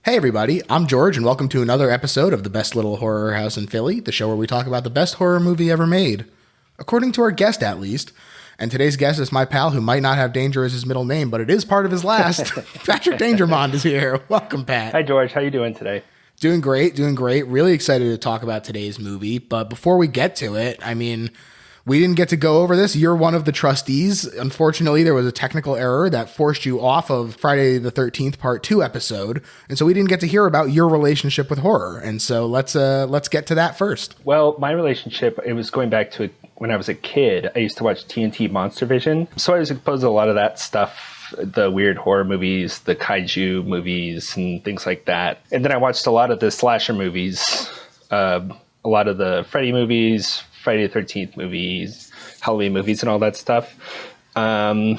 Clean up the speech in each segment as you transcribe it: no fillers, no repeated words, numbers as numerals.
Hey everybody, I'm George and welcome to another episode of the Best Little Horror House in Philly, the show where we talk about the best horror movie ever made. According to our guest at least. And today's guest is my pal who might not have Danger as his middle name, but it is part of his last. Patrick Dangermond is here. Welcome, Pat. Hi George, how you doing today? Doing great. Really excited to talk about today's movie. But before we get to it, we didn't get to go over this. You're one of the trustees. Unfortunately, there was a technical error that forced you off of Friday the 13th Part 2 episode. And so we didn't get to hear about your relationship with horror. And so let's get to that first. Well, my relationship, it was going back to when I was a kid. I used to watch TNT Monster Vision. So I was exposed to a lot of that stuff, the weird horror movies, the kaiju movies, and things like that. And then I watched a lot of the slasher movies, a lot of the Freddy movies, Friday the 13th movies, Halloween movies, and all that stuff. And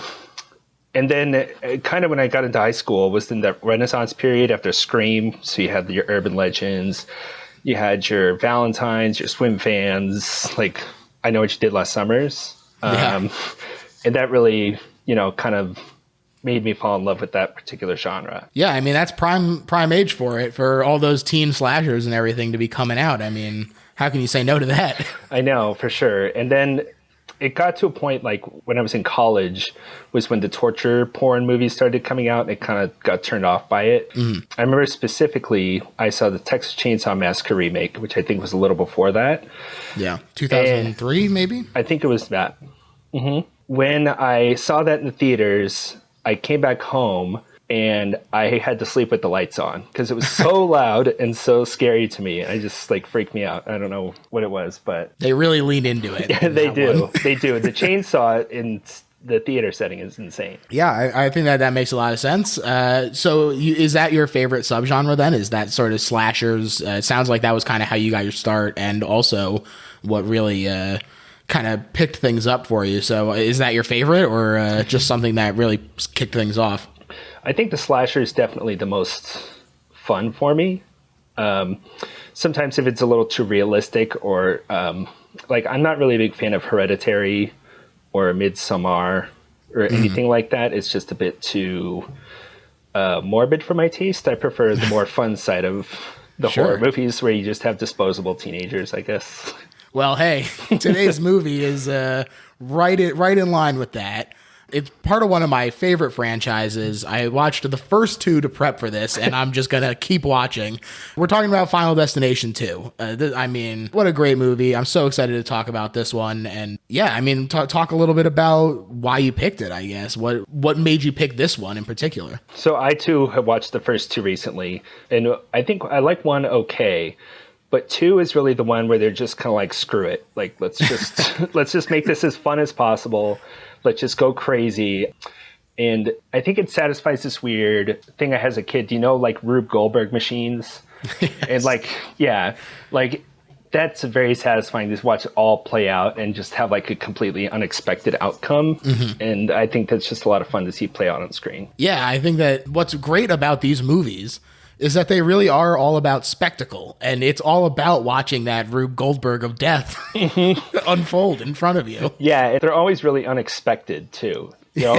then kind of when I got into high school was in that Renaissance period after Scream. So you had your urban legends, you had your Valentines, your swim fans, like I Know What You Did Last Summers. And that really, kind of made me fall in love with that particular genre. Yeah, I mean, that's prime age for it, for all those teen slashers and everything to be coming out. I mean, how can you say no to that? I know, for sure. And then it got to a point, like when I was in college, was when the torture porn movies started coming out, and it kind of got turned off by it. I remember specifically, I saw the Texas Chainsaw Massacre remake, which I think was a little before that. Yeah, 2003 maybe? I think it was that. When I saw that in the theaters, I came back home and I had to sleep with the lights on because it was so loud and so scary to me. I just freaked me out. I don't know what it was, but they really lean into it. Yeah, they do. They do. The chainsaw in the theater setting is insane. Yeah, I think that makes a lot of sense. So is that your favorite subgenre then? Is that sort of slashers? It sounds like that was kind of how you got your start and also what really kind of picked things up for you. So is that your favorite or just something that really kicked things off? I think the slasher is definitely the most fun for me. Sometimes if it's a little too realistic or I'm not really a big fan of Hereditary or Midsommar or anything like that. It's just a bit too morbid for my taste. I prefer the more fun side of the horror movies where you just have disposable teenagers, I guess. Well, hey, today's movie is right in line with that. It's part of one of my favorite franchises. I watched the first two to prep for this, and I'm just going to keep watching. We're talking about Final Destination 2. What a great movie. I'm so excited to talk about this one. And yeah, talk a little bit about why you picked it, I guess. What made you pick this one in particular? So I, too, have watched the first two recently, and I think I like one okay. But two is really the one where they're just kind of like, screw it. Like, let's just make this as fun as possible. Let's just go crazy. And I think it satisfies this weird thing I had as a kid. Do you know, Rube Goldberg Machines? Yes. And that's very satisfying to watch it all play out and just have a completely unexpected outcome. And I think that's just a lot of fun to see play out on screen. Yeah, I think that what's great about these movies is that they really are all about spectacle. And it's all about watching that Rube Goldberg of death unfold in front of you. Yeah, they're always really unexpected, too. They're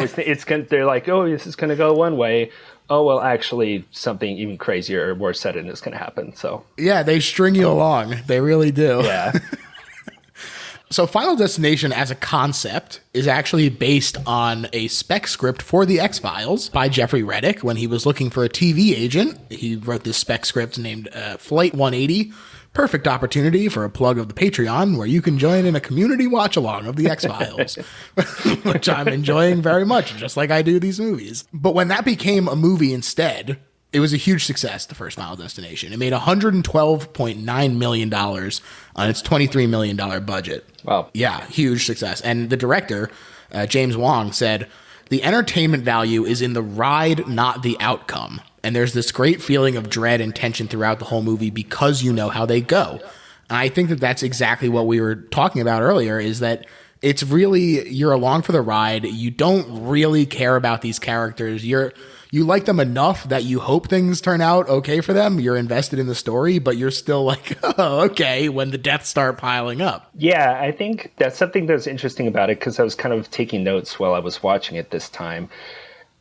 like, oh, this is going to go one way. Oh, well, actually, something even crazier or more sudden is going to happen. So yeah, they string you along. They really do. Yeah. So Final Destination as a concept is actually based on a spec script for The X-Files by Jeffrey Reddick when he was looking for a TV agent. He wrote this spec script named Flight 180. Perfect opportunity for a plug of the Patreon where you can join in a community watch-along of The X-Files, which I'm enjoying very much, just like I do these movies. But when that became a movie instead, it was a huge success, the first Final Destination. It made $112.9 million on its $23 million budget. Wow. Yeah, huge success. And the director, James Wong, said, "The entertainment value is in the ride, not the outcome. And there's this great feeling of dread and tension throughout the whole movie because you know how they go." And I think that that's exactly what we were talking about earlier, is that it's really, you're along for the ride. You don't really care about these characters. You like them enough that you hope things turn out okay for them. You're invested in the story, but you're still like, oh, okay, when the deaths start piling up. Yeah, I think that's something that's interesting about it, because I was kind of taking notes while I was watching it this time.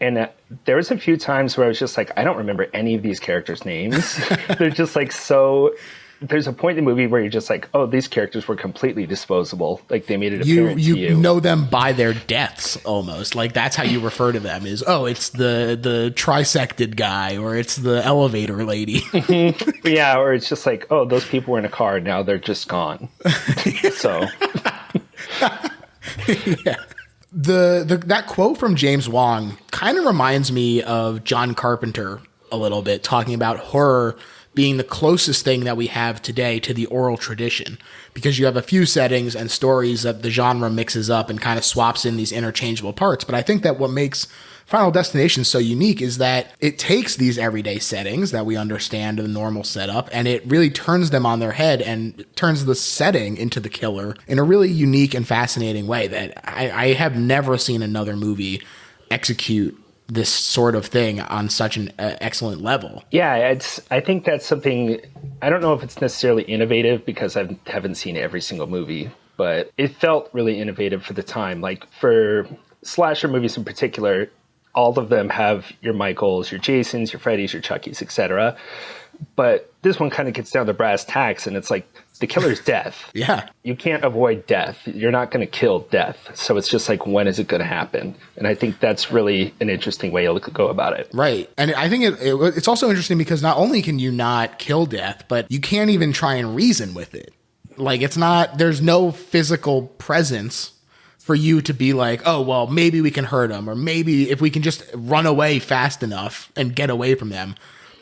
And there was a few times where I was just like, I don't remember any of these characters' names. They're just like so. There's a point in the movie where you're just like, oh, these characters were completely disposable. Like they made an appearance to you. You know them by their deaths almost. Like that's how you refer to them is, oh, it's the trisected guy or it's the elevator lady. Yeah, or it's just like, oh, those people were in a car. Now they're just gone. So. Yeah. That quote from James Wong kind of reminds me of John Carpenter a little bit, talking about horror being the closest thing that we have today to the oral tradition, because you have a few settings and stories that the genre mixes up and kind of swaps in these interchangeable parts. But I think that what makes Final Destination so unique is that it takes these everyday settings that we understand in the normal setup and it really turns them on their head and turns the setting into the killer in a really unique and fascinating way that I have never seen another movie execute this sort of thing on such an excellent level. Yeah, I think that's something, I don't know if it's necessarily innovative because I haven't seen every single movie, but it felt really innovative for the time. Like for slasher movies in particular, all of them have your Michaels, your Jasons, your Freddys, your Chuckies, etc. But this one kind of gets down to brass tacks and it's like, the killer's death. Yeah. You can't avoid death. You're not going to kill death. So it's just like, when is it going to happen? And I think that's really an interesting way to go about it. Right. And I think it's also interesting because not only can you not kill death, but you can't even try and reason with it. Like there's no physical presence for you to be like, oh, well, maybe we can hurt them. Or maybe if we can just run away fast enough and get away from them.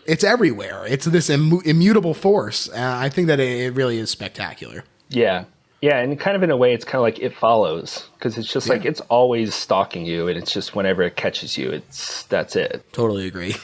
It's everywhere. It's this immutable force. And I think that it really is spectacular. Yeah. Yeah. And kind of in a way, it's kind of like It Follows because it's just like it's always stalking you. And it's just whenever it catches you, that's it. Totally agree.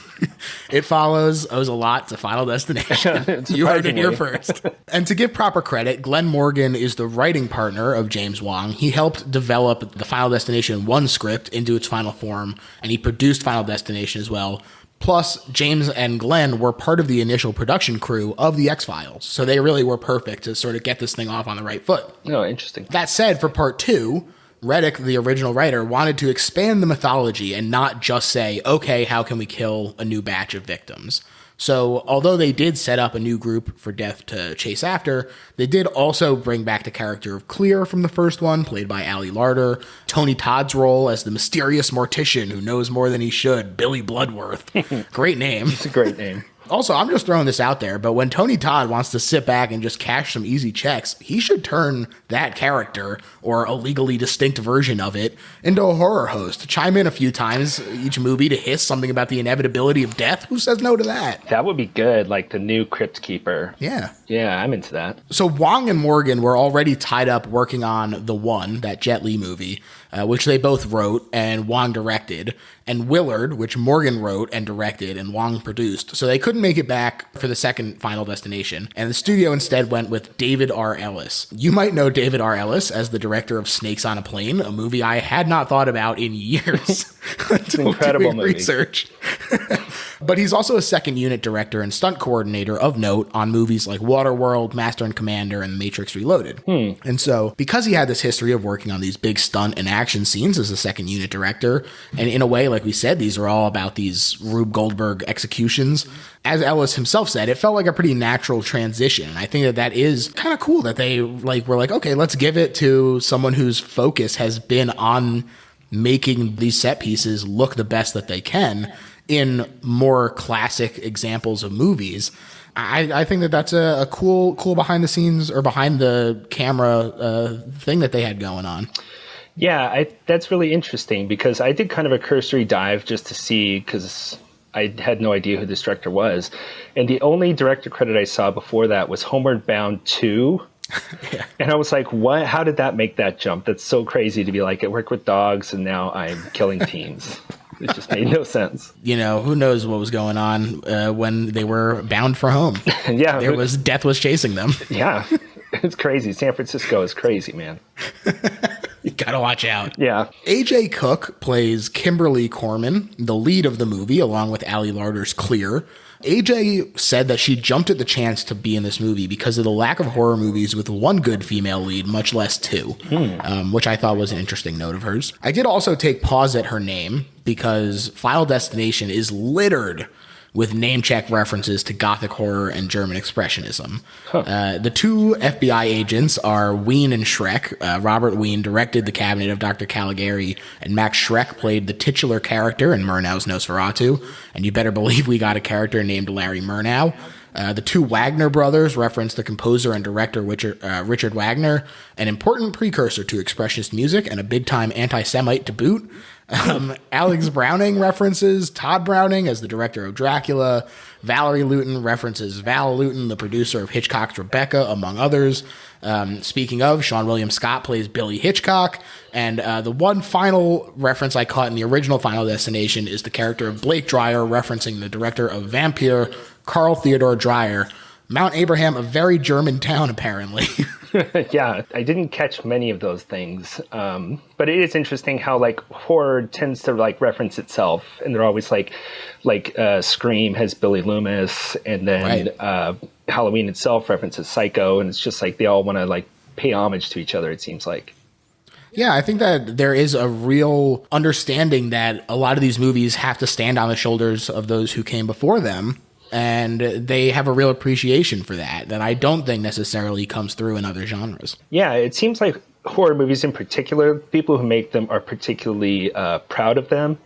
It Follows owes a lot to Final Destination. You heard it here first. And to give proper credit, Glenn Morgan is the writing partner of James Wong. He helped develop the Final Destination 1 script into its final form. And he produced Final Destination as well. Plus, James and Glenn were part of the initial production crew of The X-Files, so they really were perfect to sort of get this thing off on the right foot. Oh, interesting. That said, for part 2, Reddick, the original writer, wanted to expand the mythology and not just say, okay, how can we kill a new batch of victims? So, although they did set up a new group for Death to chase after, they did also bring back the character of Clear from the first one, played by Ali Larter, Tony Todd's role as the mysterious mortician who knows more than he should, Billy Bloodworth. Great name. It's a great name. Also, I'm just throwing this out there, but when Tony Todd wants to sit back and just cash some easy checks, he should turn that character, or a legally distinct version of it, into a horror host. Chime in a few times each movie to hiss something about the inevitability of death. Who says no to that? That would be good, like the new Crypt Keeper. Yeah. Yeah, I'm into that. So Wong and Morgan were already tied up working on The One, that Jet Li movie, which they both wrote and Wong directed, and Willard, which Morgan wrote and directed and Wong produced. So they couldn't make it back for the second Final Destination, and the studio instead went with David R. Ellis. You might know David R. Ellis as the director of Snakes on a Plane, a movie I had not thought about in years until incredible doing movie. research. But he's also a second unit director and stunt coordinator of note on movies like Waterworld, Master and Commander, and Matrix Reloaded. And so, because he had this history of working on these big stunt and action scenes as a second unit director, and in a way, like we said, these are all about these Rube Goldberg executions, as Ellis himself said, it felt like a pretty natural transition. And I think that is kind of cool that they were like, okay, let's give it to someone whose focus has been on making these set pieces look the best that they can in more classic examples of movies. I think that's a cool behind the scenes or behind the camera thing that they had going on. Yeah, that's really interesting because I did kind of a cursory dive just to see, because I had no idea who this director was. And the only director credit I saw before that was Homeward Bound 2. Yeah. And I was like, what? How did that make that jump? That's so crazy to be like, I work with dogs and now I'm killing teens. It just made no sense. You know, who knows what was going on when they were bound for home. Yeah. Death was chasing them. Yeah. It's crazy. San Francisco is crazy, man. You got Gotta watch out. Yeah. A.J. Cook plays Kimberly Corman, the lead of the movie, along with Ali Larter's Clear. AJ said that she jumped at the chance to be in this movie because of the lack of horror movies with one good female lead, much less two, which I thought was an interesting note of hers. I did also take pause at her name because Final Destination is littered with name-check references to Gothic horror and German expressionism. The two FBI agents are Ween and Schreck. Robert Ween directed The Cabinet of Dr. Caligari, and Max Schreck played the titular character in Murnau's Nosferatu, and you better believe we got a character named Larry Murnau. The two Wagner brothers reference the composer and director Richard Wagner, an important precursor to expressionist music and a big-time anti-Semite to boot. Alex Browning references Todd Browning as the director of Dracula. Valerie Luton references Val Luton, the producer of Hitchcock's Rebecca, among others. Speaking of, Sean William Scott plays Billy Hitchcock. And the one final reference I caught in the original Final Destination is the character of Blake Dreyer referencing the director of Vampire, Carl Theodor Dreyer. Mount Abraham, a very German town, apparently. Yeah, I didn't catch many of those things. But it is interesting how like horror tends to like reference itself, and they're always like Scream has Billy Loomis, and then Halloween itself references Psycho, and it's just like they all want to like pay homage to each other, it seems like. Yeah, I think that there is a real understanding that a lot of these movies have to stand on the shoulders of those who came before them. And they have a real appreciation for that I don't think necessarily comes through in other genres. Yeah, it seems like horror movies in particular, people who make them are particularly proud of them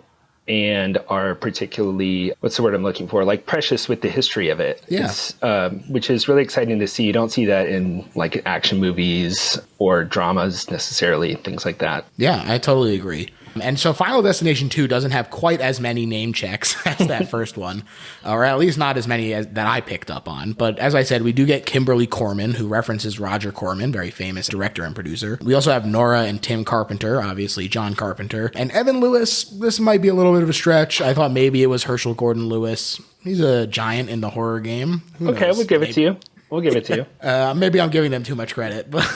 and are particularly, what's the word I'm looking for, like precious with the history of it. Yeah. Which is really exciting to see. You don't see that in like action movies or dramas necessarily, things like that. Yeah, I totally agree. And so Final Destination 2 doesn't have quite as many name checks as that first one, or at least not as many as that I picked up on. But as I said, we do get Kimberly Corman, who references Roger Corman, very famous director and producer. We also have Nora and Tim Carpenter, obviously John Carpenter. And Evan Lewis, this might be a little bit of a stretch. I thought maybe it was Herschel Gordon Lewis. He's a giant in the horror game. Who knows? We'll give it to you. We'll give it to you. Maybe I'm giving them too much credit. But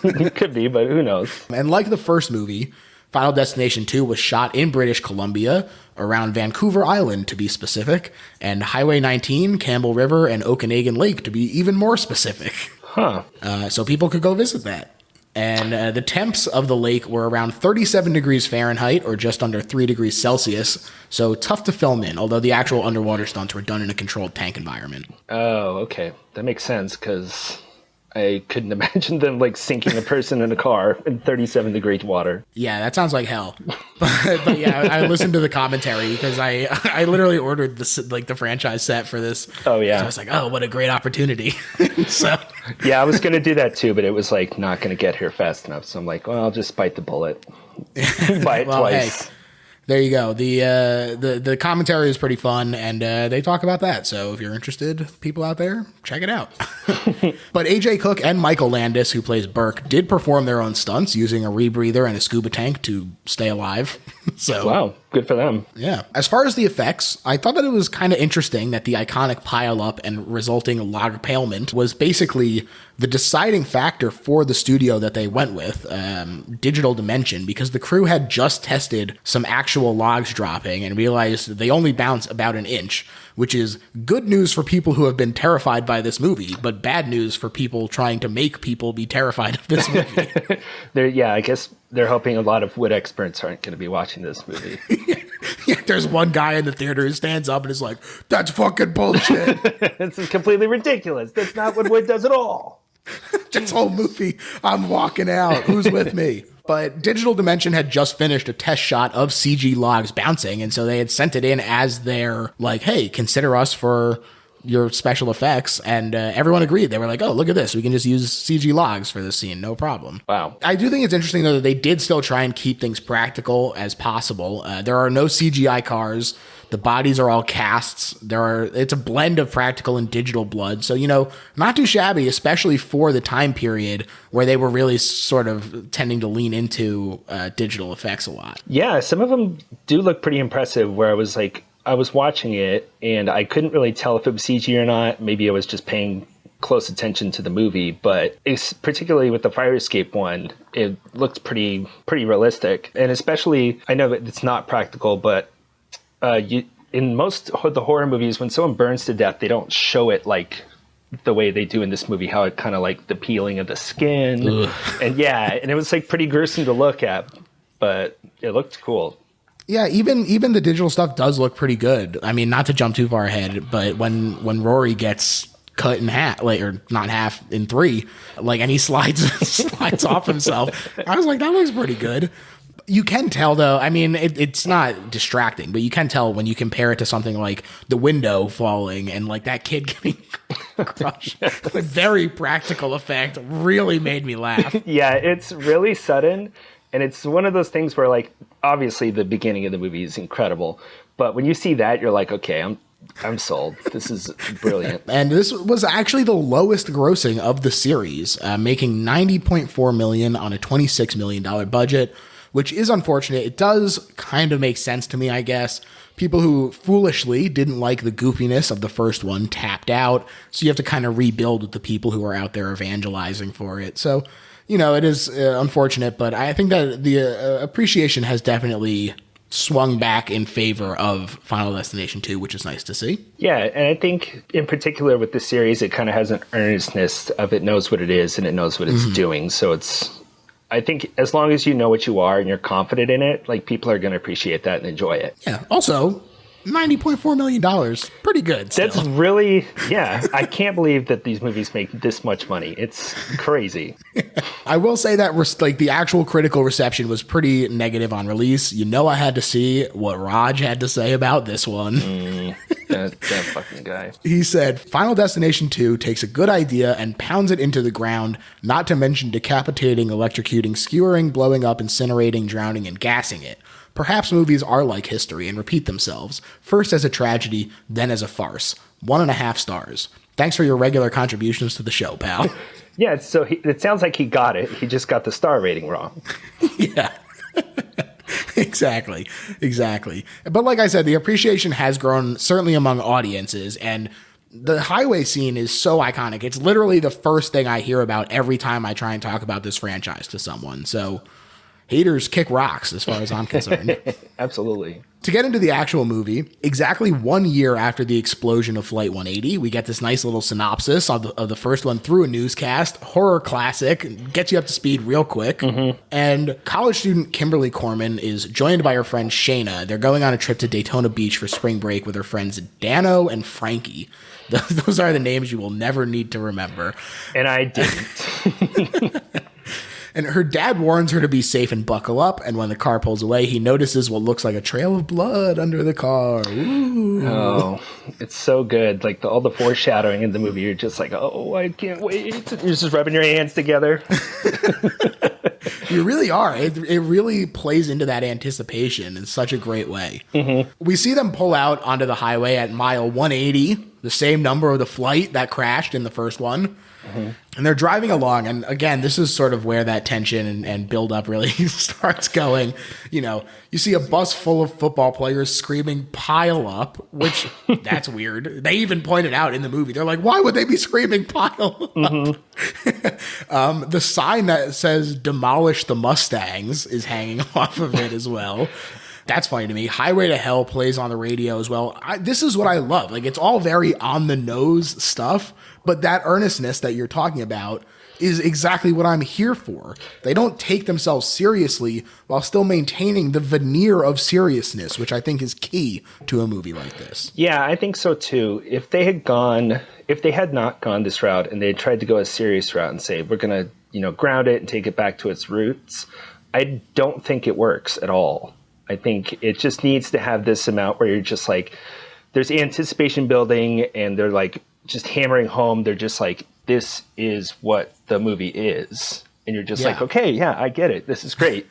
it could be, but who knows? And like the first movie, Final Destination 2 was shot in British Columbia, around Vancouver Island to be specific, and Highway 19, Campbell River, and Okanagan Lake to be even more specific. So people could go visit that. And the temps of the lake were around 37 degrees Fahrenheit, or just under 3 degrees Celsius, so tough to film in, although the actual underwater stunts were done in a controlled tank environment. Oh, okay. That makes sense, because I couldn't imagine them like sinking a person in a car in 37 degree water. Yeah, that sounds like hell. But yeah, I listened to the commentary because I literally ordered the franchise set for this. Oh yeah. So I was like, oh, what a great opportunity. So yeah, I was going to do that too, but it was like not going to get here fast enough. So I'm like, well, I'll just bite the bullet. Buy it twice. Hey, there you go. The commentary is pretty fun, and they talk about that. So if you're interested, people out there, check it out. But A.J. Cook and Michael Landis, who plays Burke, did perform their own stunts using a rebreather and a scuba tank to stay alive. So wow, good for them. Yeah. As far as the effects, I thought that it was kind of interesting that the iconic pile-up and resulting log impalement was basically the deciding factor for the studio that they went with, Digital Dimension, because the crew had just tested some actual logs dropping and realized they only bounce about an inch, which is good news for people who have been terrified by this movie, but bad news for people trying to make people be terrified of this movie. Yeah, I guess they're hoping a lot of wood experts aren't going to be watching this movie. Yeah, there's one guy in the theater who stands up and is like, that's fucking bullshit. This is completely ridiculous. That's not what wood does at all. This whole movie, I'm walking out. Who's with me? But Digital Dimension had just finished a test shot of CG logs bouncing, and so they had sent it in as their, like, hey, consider us for your special effects, and everyone agreed. They were like, oh, look at this. We can just use CG logs for this scene. No problem. Wow. I do think it's interesting, though, that they did still try and keep things practical as possible. There are no CGI cars. The bodies are all casts. It's a blend of practical and digital blood. So, not too shabby, especially for the time period where they were really sort of tending to lean into digital effects a lot. Yeah, some of them do look pretty impressive, where I was watching it and I couldn't really tell if it was CG or not. Maybe I was just paying close attention to the movie, but it's particularly with the fire escape one, it looked pretty realistic. And especially, I know that it's not practical, but in most of the horror movies, when someone burns to death, they don't show it like the way they do in this movie, how it kind of like the peeling of the skin. Ugh. And it was like pretty gruesome to look at, but it looked cool. Yeah, even the digital stuff does look pretty good. I mean, not to jump too far ahead, but when Rory gets cut in half, like, or not half, in three, like, and he slides off himself, I was like, that looks pretty good. You can tell, though, I mean, it's not distracting, but you can tell when you compare it to something like the window falling and like that kid getting crushed. The very practical effect really made me laugh. Yeah, it's really sudden. And it's one of those things where, like, obviously the beginning of the movie is incredible, but when you see that, you're like, okay, I'm sold. This is brilliant. And this was actually the lowest grossing of the series, making $90.4 million on a $26 million budget, which is unfortunate. It does kind of make sense to me, I guess. People who foolishly didn't like the goofiness of the first one tapped out, so you have to kind of rebuild with the people who are out there evangelizing for it. So, you know, it is unfortunate, but I think that the appreciation has definitely swung back in favor of Final Destination 2, which is nice to see. Yeah, and I think in particular with this series, it kind of has an earnestness of it knows what it is and it knows what it's doing. So I think as long as you know what you are and you're confident in it, like, people are going to appreciate that and enjoy it. Yeah. Also, $90.4 million. Pretty good. Still. That's really, I can't believe that these movies make this much money. It's crazy. I will say that like the actual critical reception was pretty negative on release. You know, I had to see what Raj had to say about this one. That fucking guy. He said, Final Destination 2 takes a good idea and pounds it into the ground, not to mention decapitating, electrocuting, skewering, blowing up, incinerating, drowning, and gassing it. Perhaps movies are like history and repeat themselves, first as a tragedy, then as a farce. 1.5 stars. Thanks for your regular contributions to the show, pal. Yeah, so it sounds like he got it. He just got the star rating wrong. Yeah. Exactly. But like I said, the appreciation has grown, certainly among audiences, and the highway scene is so iconic. It's literally the first thing I hear about every time I try and talk about this franchise to someone. So haters kick rocks as far as I'm concerned. Absolutely. To get into the actual movie, exactly 1 year after the explosion of Flight 180, we get this nice little synopsis of the first one through a newscast. Horror classic, gets you up to speed real quick. And college student Kimberly Corman is joined by her friend Shayna. They're going on a trip to Daytona Beach for spring break with her friends Dano and Frankie. Those are the names you will never need to remember. And I didn't. And her dad warns her to be safe and buckle up. And when the car pulls away, he notices what looks like a trail of blood under the car. Ooh. Oh, it's so good. Like all the foreshadowing in the movie, you're just like, oh, I can't wait. You're just rubbing your hands together. You really are. It really plays into that anticipation in such a great way. We see them pull out onto the highway at mile 180, the same number of the flight that crashed in the first one. And they're driving along, and again, this is sort of where that tension and build-up really starts going. You know, you see a bus full of football players screaming, "Pile up," which, that's weird. They even pointed out in the movie. They're like, why would they be screaming, "Pile up"? The sign that says, "Demolish the Mustangs," is hanging off of it as well. That's funny to me. Highway to Hell plays on the radio as well. This is what I love. Like, it's all very on-the-nose stuff, but that earnestness that you're talking about is exactly what I'm here for. They don't take themselves seriously while still maintaining the veneer of seriousness, which I think is key to a movie like this. Yeah, I think so too. If they had not gone this route and they had tried to go a serious route and say, we're going to, ground it and take it back to its roots, I don't think it works at all. I think it just needs to have this amount where you're just like, there's anticipation building and they're like just hammering home. They're just like, this is what the movie is. And you're just like, okay, yeah, I get it. This is great.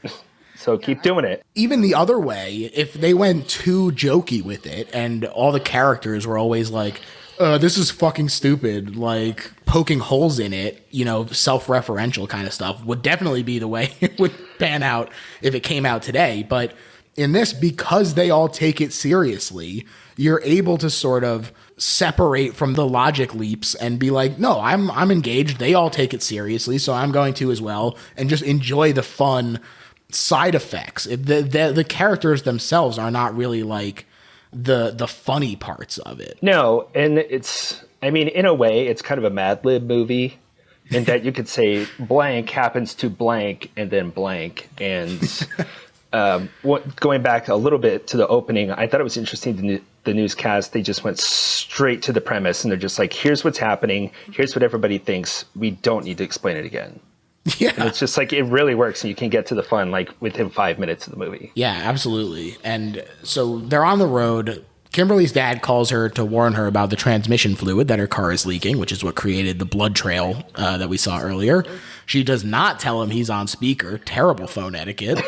So keep doing it. Even the other way, if they went too jokey with it and all the characters were always like, this is fucking stupid, like poking holes in it, self-referential kind of stuff would definitely be the way it would pan out if it came out today. But In this, because they all take it seriously, you're able to sort of separate from the logic leaps and be like, no, I'm engaged. They all take it seriously, so I'm going to as well, and just enjoy the fun side effects. The characters themselves are not really like the funny parts of it. No, and in a way, it's kind of a Mad Lib movie in that you could say blank happens to blank and then blank. And going back a little bit to the opening, I thought it was interesting, the newscast, they just went straight to the premise, and they're just like, here's what's happening, here's what everybody thinks, we don't need to explain it again. Yeah. And it's just like, it really works, and you can get to the fun like within 5 minutes of the movie. Yeah, absolutely. And so they're on the road. Kimberly's dad calls her to warn her about the transmission fluid that her car is leaking, which is what created the blood trail that we saw earlier. She does not tell him he's on speaker. Terrible phone etiquette.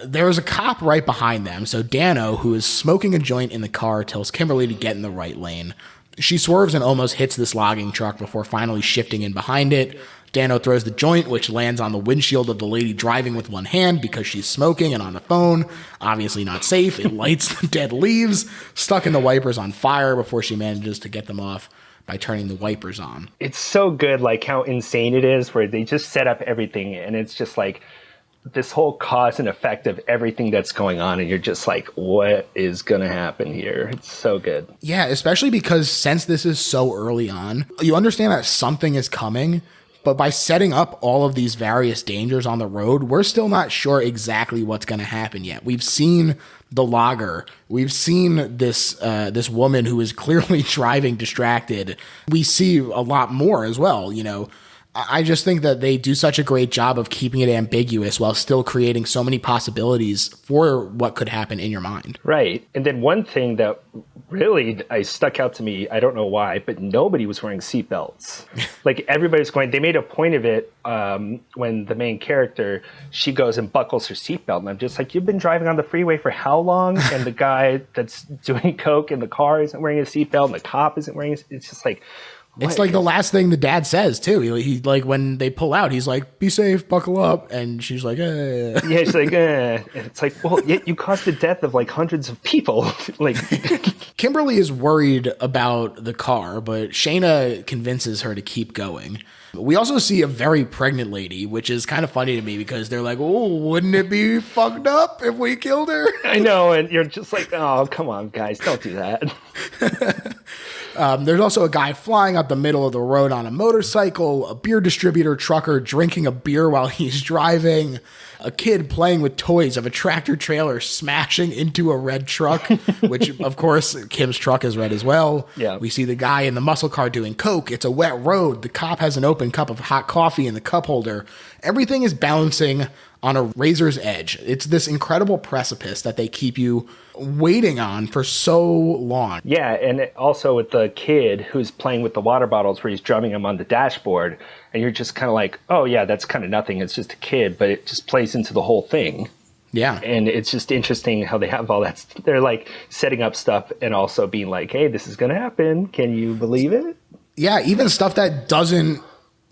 There's a cop right behind them, so Dano, who is smoking a joint in the car, tells Kimberly to get in the right lane. She swerves and almost hits this logging truck before finally shifting in behind it. Dano throws the joint, which lands on the windshield of the lady driving with one hand because she's smoking and on the phone. Obviously not safe. It lights the dead leaves, stuck in the wipers on fire before she manages to get them off by turning the wipers on. It's so good, like how insane it is, where they just set up everything, and it's just like this whole cause and effect of everything that's going on, and you're just like, what is going to happen here? It's so good. Yeah, especially because since this is so early on, you understand that something is coming, but by setting up all of these various dangers on the road, we're still not sure exactly what's going to happen yet. We've seen the logger. We've seen this woman who is clearly driving distracted. We see a lot more as well, you know. I just think that they do such a great job of keeping it ambiguous while still creating so many possibilities for what could happen in your mind. Right. And then one thing that really stuck out to me, I don't know why, but nobody was wearing seatbelts. Like everybody's going, they made a point of it when the main character, she goes and buckles her seatbelt. And I'm just like, you've been driving on the freeway for how long? And the guy that's doing coke in the car isn't wearing a seatbelt, and the cop isn't wearing it. It's just like, it's like the last thing the dad says, too. He like, when they pull out, he's like, be safe, buckle up. And she's like, eh. Yeah, she's like, eh. And it's like, well, you caused the death of like hundreds of people. Like, Kimberly is worried about the car, but Shayna convinces her to keep going. We also see a very pregnant lady, which is kind of funny to me because they're like, oh, wouldn't it be fucked up if we killed her? I know. And you're just like, oh, come on, guys, don't do that. There's also a guy flying out the middle of the road on a motorcycle, a beer distributor trucker drinking a beer while he's driving, a kid playing with toys of a tractor trailer smashing into a red truck, which, of course, Kim's truck is red as well. Yeah. We see the guy in the muscle car doing coke. It's a wet road. The cop has an open cup of hot coffee in the cup holder. Everything is balancing on a razor's edge. It's this incredible precipice that they keep you waiting on for so long. Yeah, and also with the kid who's playing with the water bottles where he's drumming them on the dashboard, and you're just kind of like, oh yeah, that's kind of nothing, it's just a kid, but it just plays into the whole thing. Yeah. And it's just interesting how they have all that. They're like setting up stuff and also being like, hey, this is going to happen. Can you believe it? Yeah, even stuff that doesn't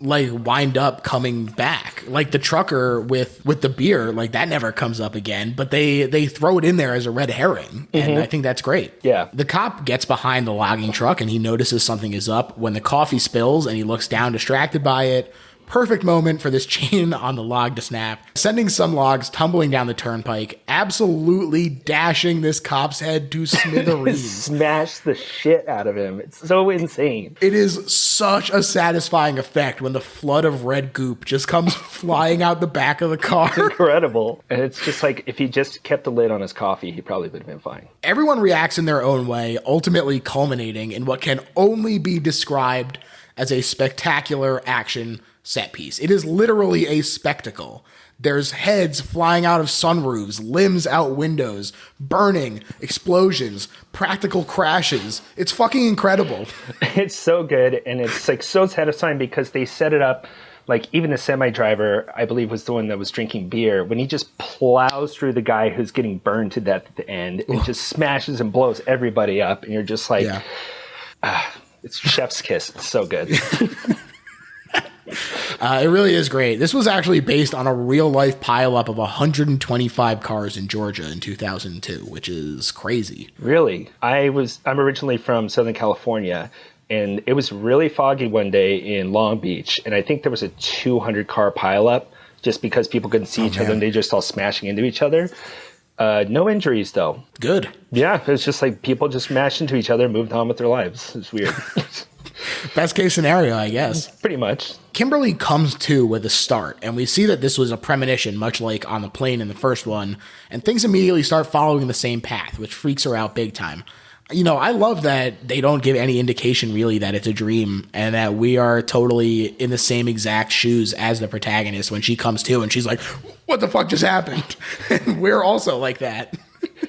like wind up coming back, like the trucker with the beer, like that never comes up again, but they throw it in there as a red herring, and I think that's great. Yeah. The cop gets behind the logging truck and he notices something is up when the coffee spills, and he looks down distracted by it. Perfect moment for this chain on the log to snap, sending some logs tumbling down the turnpike, absolutely dashing this cop's head to smithereens. Smash the shit out of him. It's so insane. It is such a satisfying effect when the flood of red goop just comes flying out the back of the car. Incredible. And it's just like, if he just kept the lid on his coffee, he probably would have been fine. Everyone reacts in their own way, ultimately culminating in what can only be described as a spectacular action set piece. It is literally a spectacle. There's heads flying out of sunroofs, limbs out windows, burning, explosions, practical crashes. It's fucking incredible. It's so good, and it's like so satisfying because they set it up. Like, even the semi-driver, I believe, was the one that was drinking beer, when he just plows through the guy who's getting burned to death at the end and just smashes and blows everybody up, and you're just like, it's chef's kiss. It's so good. It really is great. This was actually based on a real-life pileup of 125 cars in Georgia in 2002, which is crazy. Really? I'm originally from Southern California, and it was really foggy one day in Long Beach, and I think there was a 200-car pileup just because people couldn't see each other and they just all smashing into each other. No injuries, though. Good. Yeah, it was just like people just mashed into each other and moved on with their lives. It's weird. Best case scenario, I guess. Pretty much. Kimberly comes to with a start, and we see that this was a premonition, much like on the plane in the first one, and things immediately start following the same path, which freaks her out big time. You know, I love that they don't give any indication really that it's a dream and that we are totally in the same exact shoes as the protagonist when she comes to and she's like, what the fuck just happened? And we're also like that.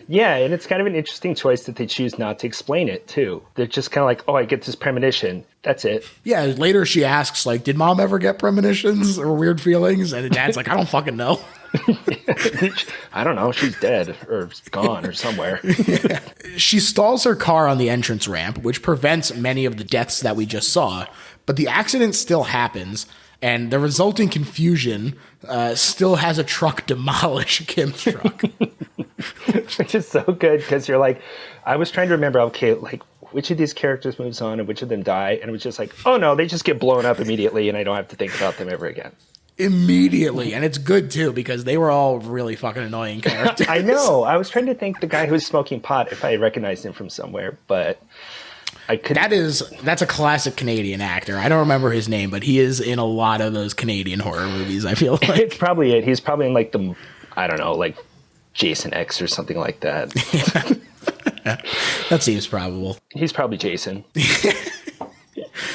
Yeah, and it's kind of an interesting choice that they choose not to explain it, too. They're just kind of like, oh, I get this premonition. That's it. Yeah, later she asks, like, did mom ever get premonitions or weird feelings? And the dad's like, I don't fucking know. I don't know. She's dead or gone or somewhere. Yeah. She stalls her car on the entrance ramp, which prevents many of the deaths that we just saw. But the accident still happens, and the resulting confusion still has a truck demolish Kim's truck. Which is so good because you're like, I was trying to remember, okay, like, which of these characters moves on and which of them die? And it was just like, oh no, they just get blown up immediately and I don't have to think about them ever again. Immediately. And it's good too because they were all really fucking annoying characters. I know. I was trying to think the guy who was smoking pot if I recognized him from somewhere, but I couldn't. That's a classic Canadian actor. I don't remember his name, but he is in a lot of those Canadian horror movies, I feel like. It's probably it. He's probably in like I don't know, like Jason X or something like that. That seems probable. He's probably Jason.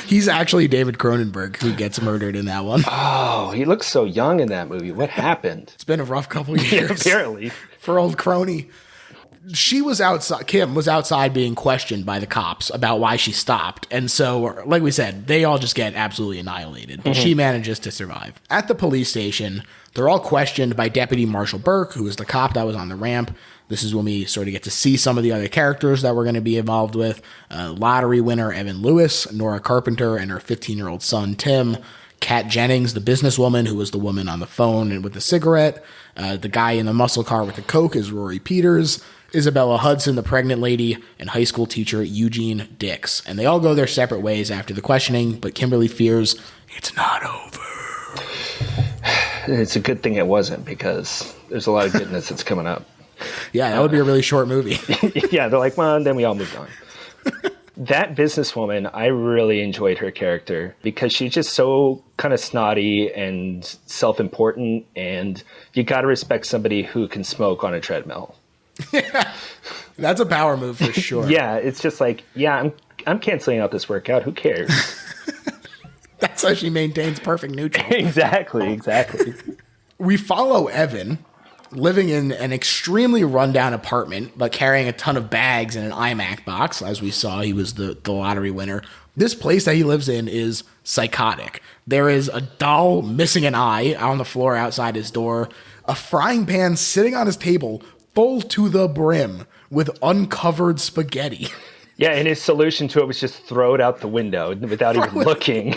He's actually David Cronenberg who gets murdered in that one. Oh, he looks so young in that movie. What happened? It's been a rough couple of years. Apparently. For old Crony. Kim was outside being questioned by the cops about why she stopped. And so, like we said, they all just get absolutely annihilated. But she manages to survive. At the police station, they're all questioned by Deputy Marshall Burke, who is the cop that was on the ramp. This is when we sort of get to see some of the other characters that we're going to be involved with. Lottery winner Evan Lewis, Nora Carpenter and her 15-year-old son, Tim. Kat Jennings, the businesswoman who was the woman on the phone and with the cigarette. The guy in the muscle car with the coke is Rory Peters. Isabella Hudson, the pregnant lady, and high school teacher Eugene Dix. And they all go their separate ways after the questioning, but Kimberly fears it's not over. It's a good thing it wasn't because there's a lot of goodness that's coming up. Yeah, that would be a really short movie. Yeah, they're like, well, then we all moved on. That businesswoman, I really enjoyed her character because she's just so kind of snotty and self-important, and you got to respect somebody who can smoke on a treadmill. Yeah, that's a power move for sure. Yeah, it's just like, yeah, I'm canceling out this workout. Who cares? That's how she maintains perfect neutral. Exactly. We follow Evan living in an extremely rundown apartment, but carrying a ton of bags and an iMac box. As we saw, he was the lottery winner. This place that he lives in is psychotic. There is a doll missing an eye on the floor outside his door, a frying pan sitting on his table full to the brim with uncovered spaghetti. Yeah, and his solution to it was just throw it out the window without even looking.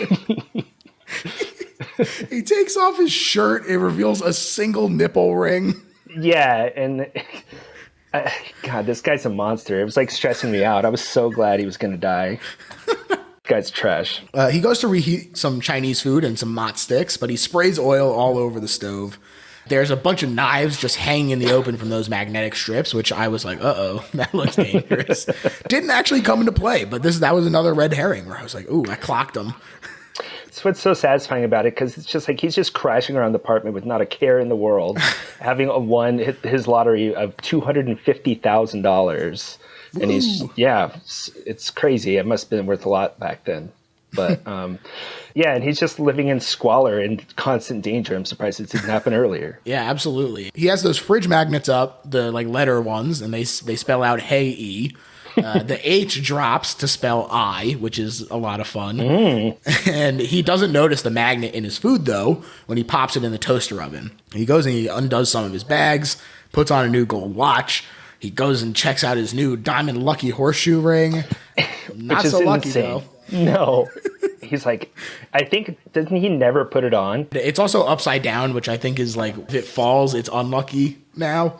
He takes off his shirt. It reveals a single nipple ring. Yeah, and God, this guy's a monster. It was like stressing me out. I was so glad he was going to die. This guy's trash. He goes to reheat some Chinese food and some mott sticks, but he sprays oil all over the stove. There's a bunch of knives just hanging in the open from those magnetic strips, which I was like, uh-oh, that looks dangerous. Didn't actually come into play, but that was another red herring where I was like, ooh, I clocked him. It's what's so satisfying about it, because it's just like he's just crashing around the apartment with not a care in the world, having won his lottery of $250,000. And it's crazy. It must have been worth a lot back then. But yeah, and he's just living in squalor and constant danger. I'm surprised it didn't happen earlier. Yeah, absolutely. He has those fridge magnets up, the like letter ones, and they spell out Hey E. The H drops to spell I, which is a lot of fun. And he doesn't notice the magnet in his food, though, when he pops it in the toaster oven. He goes and he undoes some of his bags, puts on a new gold watch. He goes and checks out his new diamond lucky horseshoe ring. Not so lucky, though. No. He's like, I think, doesn't he never put it on? It's also upside down, which I think is like, if it falls, it's unlucky now.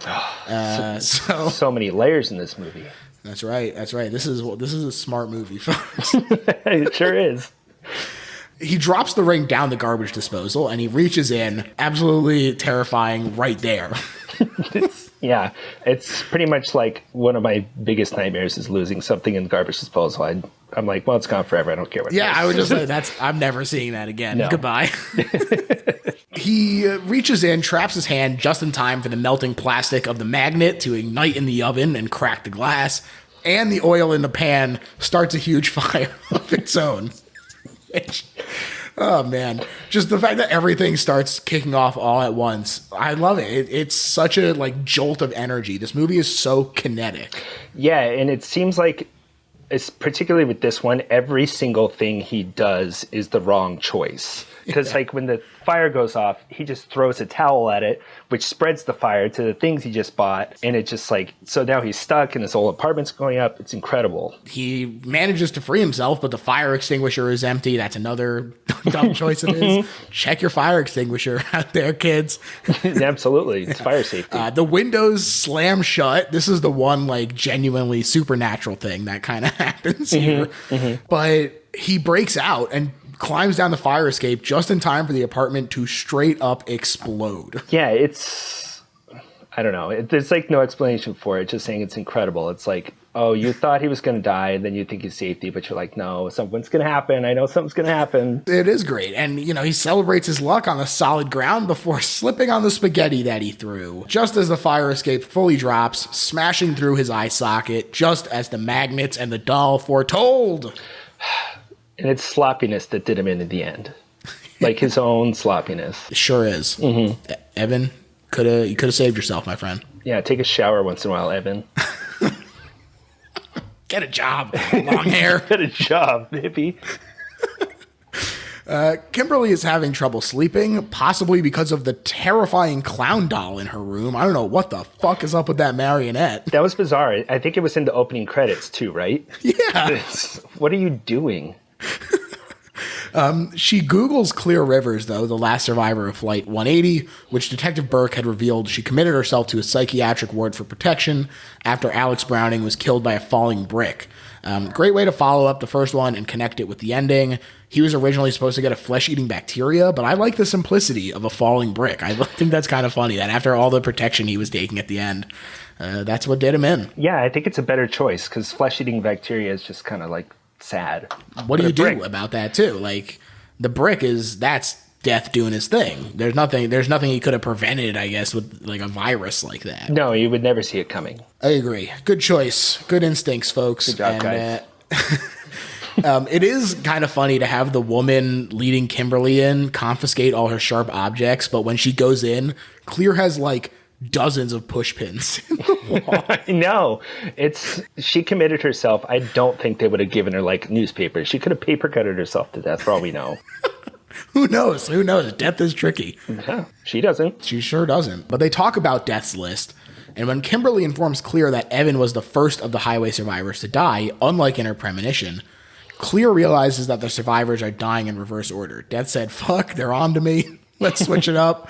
So many layers in this movie. That's right. This is a smart movie, folks. It sure is. He drops the ring down the garbage disposal and he reaches in, absolutely terrifying, right there. Yeah, it's pretty much like one of my biggest nightmares is losing something in the garbage disposal. I'm like, well, it's gone forever. I don't care what. Yeah, I would just say I'm never seeing that again. No. Goodbye. He reaches in, traps his hand just in time for the melting plastic of the magnet to ignite in the oven and crack the glass, and the oil in the pan starts a huge fire of its own. Oh, man. Just the fact that everything starts kicking off all at once. I love it. It's such a jolt of energy. This movie is so kinetic. Yeah, and it seems like, it's particularly with this one, every single thing he does is the wrong choice. Because when the fire goes off, he just throws a towel at it, which spreads the fire to the things he just bought. And it just so now he's stuck and his whole apartment's going up. It's incredible. He manages to free himself, but the fire extinguisher is empty. That's another dumb choice of his. Check your fire extinguisher out there, kids. Absolutely. It's fire safety. The windows slam shut. This is the one genuinely supernatural thing that kind of happens here. But he breaks out and climbs down the fire escape just in time for the apartment to straight up explode. Yeah, I don't know. There's no explanation for it. Just saying it's incredible. It's like, oh, you thought he was going to die and then you think he's safety, but you're like, no, something's going to happen. I know something's going to happen. It is great. And, he celebrates his luck on the solid ground before slipping on the spaghetti that he threw. Just as the fire escape fully drops, smashing through his eye socket, just as the magnets and the doll foretold. And it's sloppiness that did him in the end. His own sloppiness. It sure is. Mm-hmm. Evan, you could have saved yourself, my friend. Yeah, take a shower once in a while, Evan. Get a job, long hair. Get a job, hippie. Kimberly is having trouble sleeping, possibly because of the terrifying clown doll in her room. I don't know what the fuck is up with that marionette. That was bizarre. I think it was in the opening credits too, right? Yeah. What are you doing? She Googles Clear Rivers, though, the last survivor of Flight 180, which Detective Burke had revealed she committed herself to a psychiatric ward for protection after Alex Browning was killed by a falling brick. Great way to follow up the first one and connect it with the ending. He was originally supposed to get a flesh-eating bacteria, but I like the simplicity of a falling brick. I think that's kind of funny that after all the protection he was taking at the end, that's what did him in. Yeah, I think it's a better choice because flesh-eating bacteria is just kind of sad. What do you do about that too? The brick that's death doing his thing. There's nothing he could have prevented, I guess, with a virus like that. No, you would never see it coming. I agree. Good choice. Good instincts, folks. Good job, guys. It is kind of funny to have the woman leading Kimberly in confiscate all her sharp objects, but when she goes in, Clear has dozens of push pins in the wall. I know. She committed herself. I don't think they would have given her newspapers. She could have paper cutted herself to death for all we know. Who knows? Death is tricky. Yeah, she doesn't. She sure doesn't. But they talk about Death's List, and when Kimberly informs Clear that Evan was the first of the highway survivors to die, unlike in her premonition, Clear realizes that the survivors are dying in reverse order. Death said, fuck, they're on to me. Let's switch it up.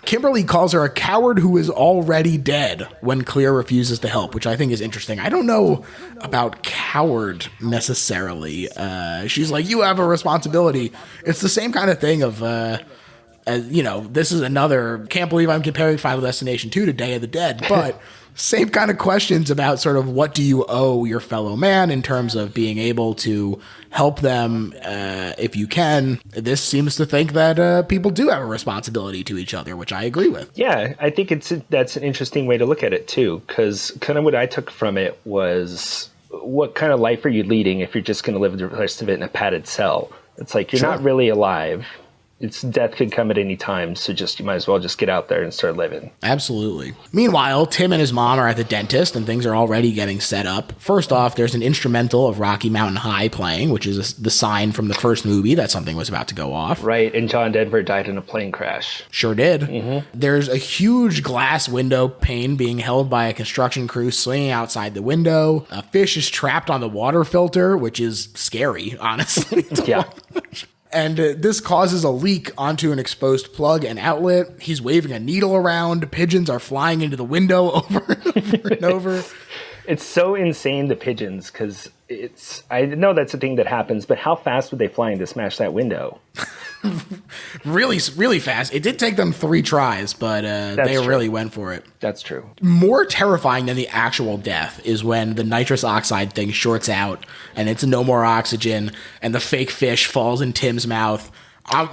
Kimberly calls her a coward who is already dead when Clear refuses to help, which I think is interesting. I don't know about coward necessarily. She's like, you have a responsibility. It's the same kind of thing of, this is another, can't believe I'm comparing Final Destination 2 to Day of the Dead, but same kind of questions about sort of what do you owe your fellow man in terms of being able to help them if you can. This seems to think that people do have a responsibility to each other, which I agree with. Yeah, I think that's an interesting way to look at it too, because kind of what I took from it was, what kind of life are you leading if you're just going to live the rest of it in a padded cell? It's like you're not really alive. It's death could come at any time, so just you might as well just get out there and start living. Absolutely. Meanwhile, Tim and his mom are at the dentist, and things are already getting set up. First off, there's an instrumental of Rocky Mountain High playing, which is the sign from the first movie that something was about to go off. Right, and John Denver died in a plane crash. Sure did. There's a huge glass window pane being held by a construction crew swinging outside the window. A fish is trapped on the water filter, which is scary, honestly. Yeah. And this causes a leak onto an exposed plug and outlet. He's waving a needle around. Pigeons are flying into the window over and over and over. It's so insane, the pigeons, because I know that's a thing that happens, but how fast would they fly to smash that window? Really, really fast. It did take them 3 tries, but they really went for it. That's true. More terrifying than the actual death is when the nitrous oxide thing shorts out and it's no more oxygen and the fake fish falls in Tim's mouth.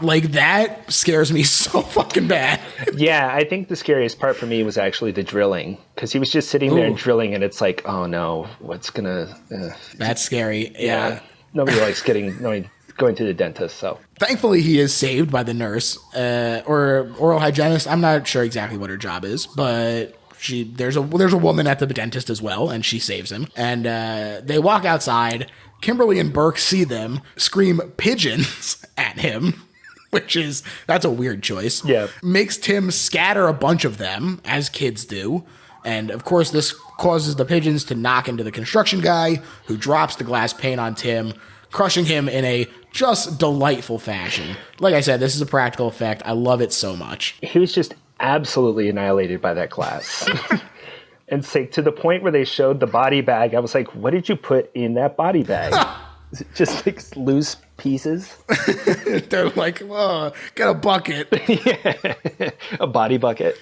Like, that scares me so fucking bad. Yeah, I think the scariest part for me was actually the drilling, because he was just sitting there and drilling, and it's like, oh no, what's gonna... That's scary. Yeah. Nobody likes going to the dentist, so... Thankfully, he is saved by the nurse, or oral hygienist. I'm not sure exactly what her job is, but there's a woman at the dentist as well, and she saves him. And they walk outside. Kimberly and Burke see them, scream pigeons at him, that's a weird choice. Yeah. Makes Tim scatter a bunch of them, as kids do. And of course, this causes the pigeons to knock into the construction guy, who drops the glass pane on Tim, crushing him in a just delightful fashion. Like I said, this is a practical effect. I love it so much. He was just absolutely annihilated by that glass. And say, to the point where they showed the body bag, I was like, what did you put in that body bag? Is it just like loose pieces? They're like, oh, get a bucket. Yeah. A body bucket.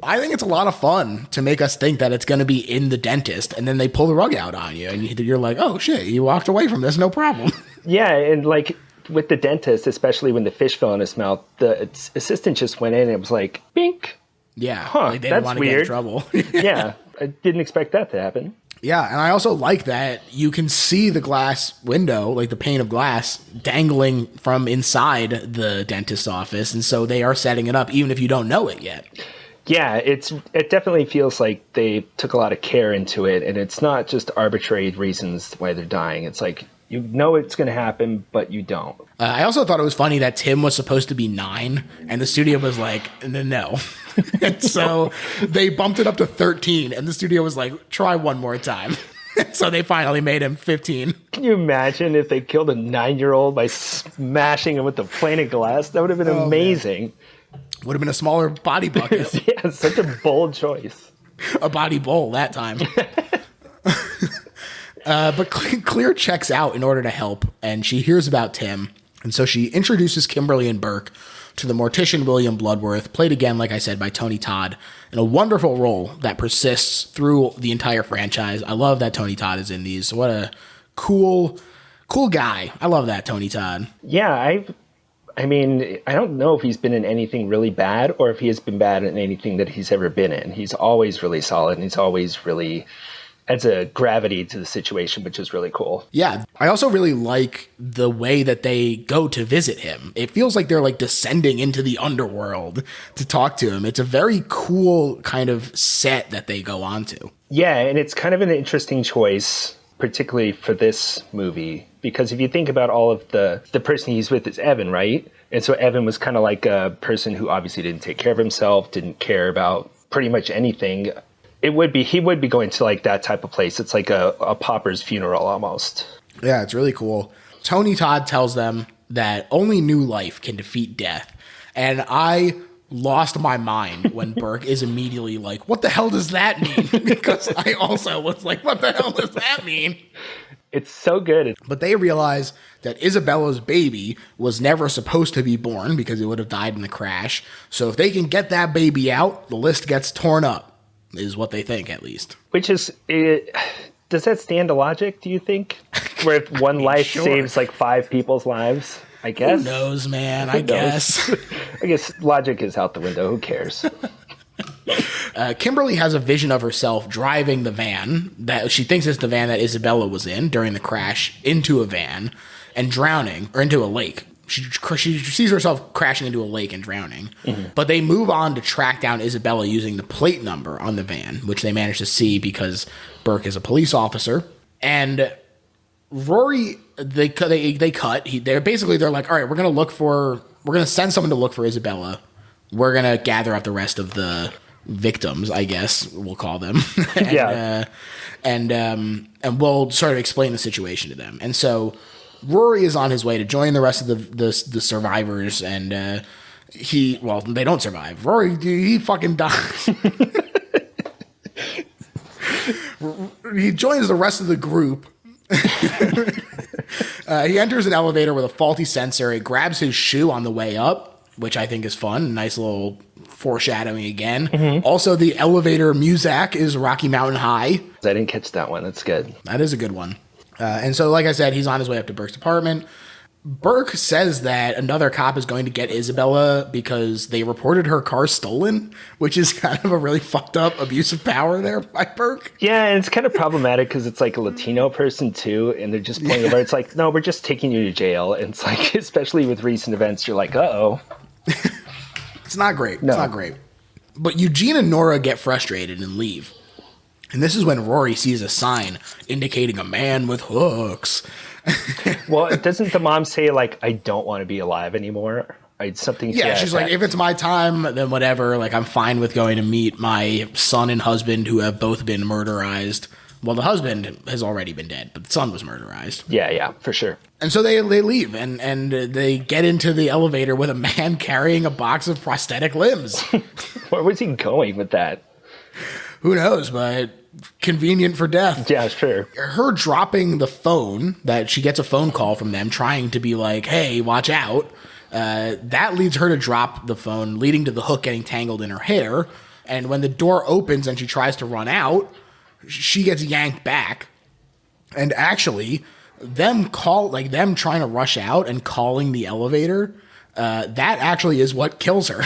I think it's a lot of fun to make us think that it's going to be in the dentist, and then they pull the rug out on you, and you're like, oh shit, you walked away from this, no problem. Yeah, and like with the dentist, especially when the fish fell in his mouth, the assistant just went in and it was like, bink. Yeah, like they didn't want to get in trouble. Yeah, I didn't expect that to happen. Yeah, and I also like that you can see the glass window, like the pane of glass, dangling from inside the dentist's office, and so they are setting it up even if you don't know it yet. Yeah, it definitely feels like they took a lot of care into it, and it's not just arbitrary reasons why they're dying. It's like, you know it's going to happen, but you don't. I also thought it was funny that Tim was supposed to be 9, and the studio was like, no. And so they bumped it up to 13, and the studio was like, try one more time. So they finally made him 15. Can you imagine if they killed a 9-year-old by smashing him with a plane of glass? That would have been amazing. Man. Would have been a smaller body bucket. Yeah, such a bold choice. A body bowl that time. But Clear checks out in order to help, and she hears about Tim. And so she introduces Kimberly and Burke to the mortician William Bloodworth, played again, like I said, by Tony Todd, in a wonderful role that persists through the entire franchise. I love that Tony Todd is in these. What a cool guy. I love that, Tony Todd. Yeah, I mean, I don't know if he's been in anything really bad or if he has been bad in anything that he's ever been in. He's always really solid, and he's always really adds a gravity to the situation, which is really cool. Yeah. I also really like the way that they go to visit him. It feels like they're like descending into the underworld to talk to him. It's a very cool kind of set that they go on to. Yeah, and it's kind of an interesting choice, particularly for this movie, because if you think about all of the person he's with is Evan, right? And so Evan was kind of like a person who obviously didn't take care of himself, didn't care about pretty much anything. He would be going to like that type of place. It's like a pauper's funeral almost. Yeah, it's really cool. Tony Todd tells them that only new life can defeat death. And I lost my mind when Burke is immediately like, what the hell does that mean? Because I also was like, what the hell does that mean? It's so good. But they realize that Isabella's baby was never supposed to be born because it would have died in the crash. So if they can get that baby out, the list gets torn up. Is what they think, at least. Which is, does that stand to logic, do you think? Where if one life saves like 5 people's lives, I guess? Who knows, man? I guess. I guess logic is out the window. Who cares? Kimberly has a vision of herself driving the van that she thinks is the van that Isabella was in during the crash into a van and drowning, or into a lake. She sees herself crashing into a lake and drowning. But they move on to track down Isabella using the plate number on the van, which they manage to see because Burke is a police officer. And Rory, they're like, all right, we're going to send someone to look for Isabella. We're going to gather up the rest of the victims, I guess we'll call them. And we'll sort of explain the situation to them. And so Rory is on his way to join the rest of the survivors, and they don't survive. Rory, he fucking dies. He joins the rest of the group. He enters an elevator with a faulty sensor. He grabs his shoe on the way up, which I think is fun. Nice little foreshadowing again. Also, the elevator music is Rocky Mountain High. I didn't catch that one. That's good. That is a good one. And so, like I said, he's on his way up to Burke's apartment. Burke says that another cop is going to get Isabella because they reported her car stolen, which is kind of a really fucked up abuse of power there by Burke. Yeah, and it's kind of problematic because it's like a Latino person too, and they're just pointing over. It's like, no, we're just taking you to jail. And it's like, especially with recent events, you're like, uh-oh. It's not great. No. It's not great. But Eugene and Nora get frustrated and leave. And this is when Rory sees a sign indicating a man with hooks. Well, doesn't the mom say, like, I don't want to be alive anymore? She's like, if it's my time, then whatever. Like, I'm fine with going to meet my son and husband who have both been murderized. Well, the husband has already been dead, but the son was murderized. Yeah, for sure. And so they leave, and they get into the elevator with a man carrying a box of prosthetic limbs. Where was he going with that? Who knows, but convenient for death. Yeah, sure. Her dropping the phone, that she gets a phone call from them trying to be like, hey, watch out. That leads her to drop the phone, leading to the hook getting tangled in her hair. And when the door opens and she tries to run out, she gets yanked back. And actually, them trying to rush out and calling the elevator, that actually is what kills her.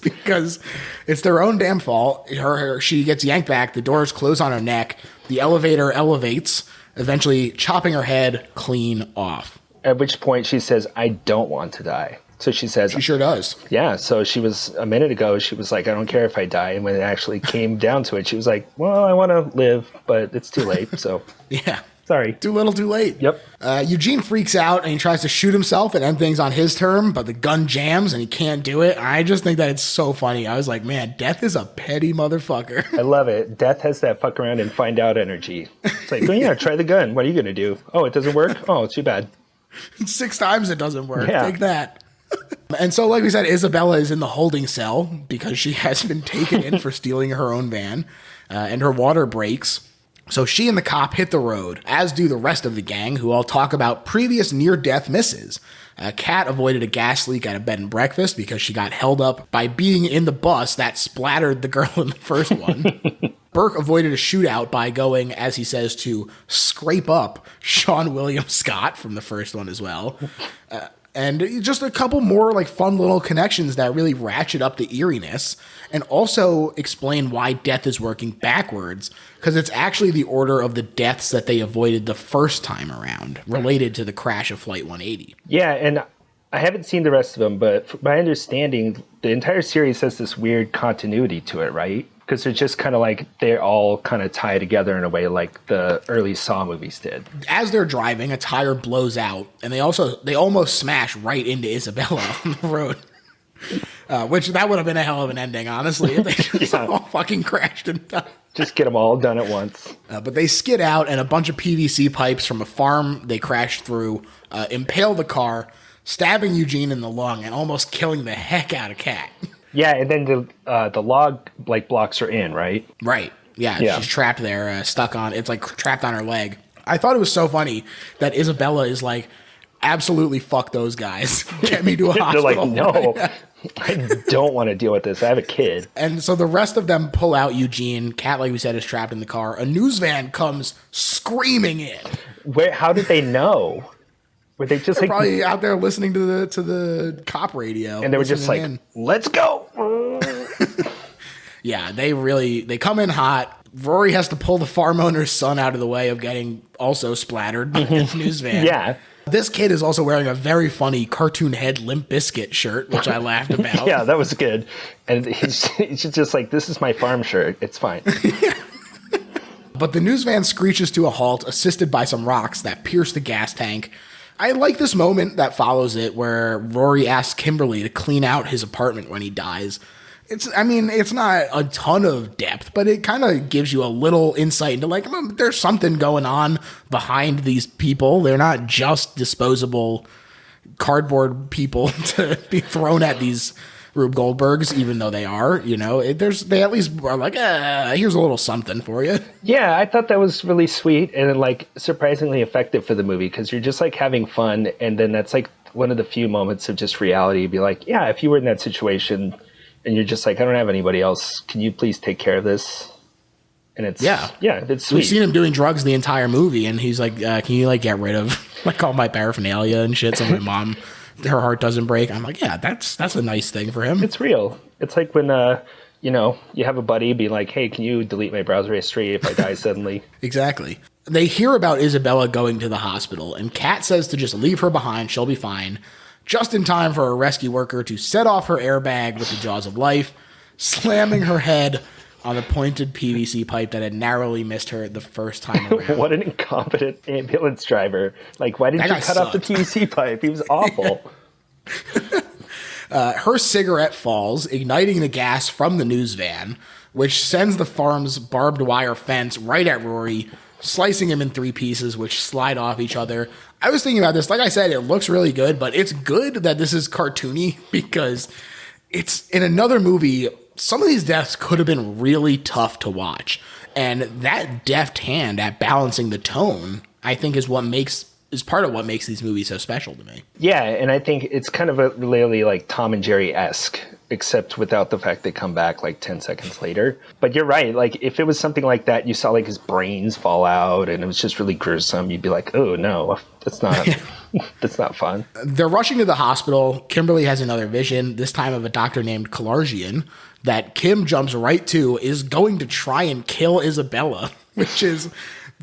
Because it's their own damn fault. She gets yanked back. The doors close on her neck. The elevator elevates, eventually chopping her head clean off. At which point she says, I don't want to die. So she says... She sure does. Yeah, so she was... A minute ago, she was like, I don't care if I die. And when it actually came down to it, she was like, well, I want to live, but it's too late, so... Yeah. Sorry. Too little, too late. Yep. Eugene freaks out and he tries to shoot himself and end things on his term, but the gun jams and he can't do it. I just think that it's so funny. I was like, man, Death is a petty motherfucker. I love it. Death has that fuck around and find out energy. It's like, oh yeah, try the gun. What are you going to do? Oh, it doesn't work? Oh, it's too bad. 6 times it doesn't work. Yeah. Take that. And so, like we said, Isabella is in the holding cell because she has been taken in for stealing her own van, and her water breaks. So she and the cop hit the road, as do the rest of the gang, who all talk about previous near-death misses. Kat avoided a gas leak at a bed and breakfast because she got held up by being in the bus that splattered the girl in the first one. Burke avoided a shootout by going, as he says, to scrape up Sean William Scott from the first one as well. And just a couple more like fun little connections that really ratchet up the eeriness and also explain why Death is working backwards, because it's actually the order of the deaths that they avoided the first time around related to the crash of Flight 180. Yeah, and I haven't seen the rest of them, but from my understanding, the entire series has this weird continuity to it, right? Because they're just kind of like, they all kind of tie together in a way like the early Saw movies did. As they're driving, a tire blows out, and they almost smash right into Isabella on the road. Which that would have been a hell of an ending, honestly, if they just all fucking crashed and died. Just get them all done at once. But they skid out, and a bunch of PVC pipes from a farm they crashed through impale the car, stabbing Eugene in the lung and almost killing the heck out of Kat. Yeah, and then the log like blocks her in, right? Right. Yeah. She's trapped there, stuck on. It's like trapped on her leg. I thought it was so funny that Isabella is like, absolutely fuck those guys. Get me to a hospital. They're like, no, I don't want to deal with this. I have a kid. And so the rest of them pull out Eugene. Kat, like we said, is trapped in the car. A news van comes screaming in. How did they know? Were they just They're probably out there listening to the cop radio, and they were just like, "Let's go!" Yeah, they come in hot. Rory has to pull the farm owner's son out of the way of getting also splattered in the news van. Yeah, This kid is also wearing a very funny cartoon head Limp Bizkit shirt, which I laughed about. Yeah, that was good. And he's just like, this is my farm shirt. It's fine. But the news van screeches to a halt, assisted by some rocks that pierce the gas tank. I like this moment that follows it where Rory asks Kimberly to clean out his apartment when he dies. It's not a ton of depth, but it kind of gives you a little insight into like, there's something going on behind these people. They're not just disposable cardboard people to be thrown at these Rube Goldbergs, even though they are, they at least are like, here's a little something for you. Yeah, I thought that was really sweet and like surprisingly effective for the movie because you're just like having fun. And then that's like one of the few moments of just reality. Be like, yeah, if you were in that situation and you're just like, I don't have anybody else. Can you please take care of this? And it's it's sweet. We've seen him doing drugs the entire movie, and he's like, can you like get rid of like all my paraphernalia and shit so my mom, her heart doesn't break? I'm like, yeah, that's a nice thing for him. It's real. It's like when you have a buddy be like, hey, can you delete my browser history if I die suddenly? Exactly. They hear about Isabella going to the hospital, and Kat says to just leave her behind. She'll be fine. Just in time for a rescue worker to set off her airbag with the jaws of life, slamming her head on the pointed PVC pipe that had narrowly missed her the first time around. What an incompetent ambulance driver. Like, why didn't you cut off the PVC pipe? He was awful. Her cigarette falls, igniting the gas from the news van, which sends the farm's barbed wire fence right at Rory, slicing him in 3 pieces, which slide off each other. I was thinking about this. Like I said, it looks really good, but it's good that this is cartoony because it's in another movie. Some of these deaths could have been really tough to watch. And that deft hand at balancing the tone, I think is part of what makes these movies so special to me. Yeah, and I think it's kind of a really like Tom and Jerry-esque, except without the fact they come back like 10 seconds later. But you're right. Like if it was something like that, you saw like his brains fall out and it was just really gruesome. You'd be like, oh no, that's not, that's not fun. They're rushing to the hospital. Kimberly has another vision, this time of a doctor named Kalarjian, that Kim jumps right to is going to try and kill Isabella,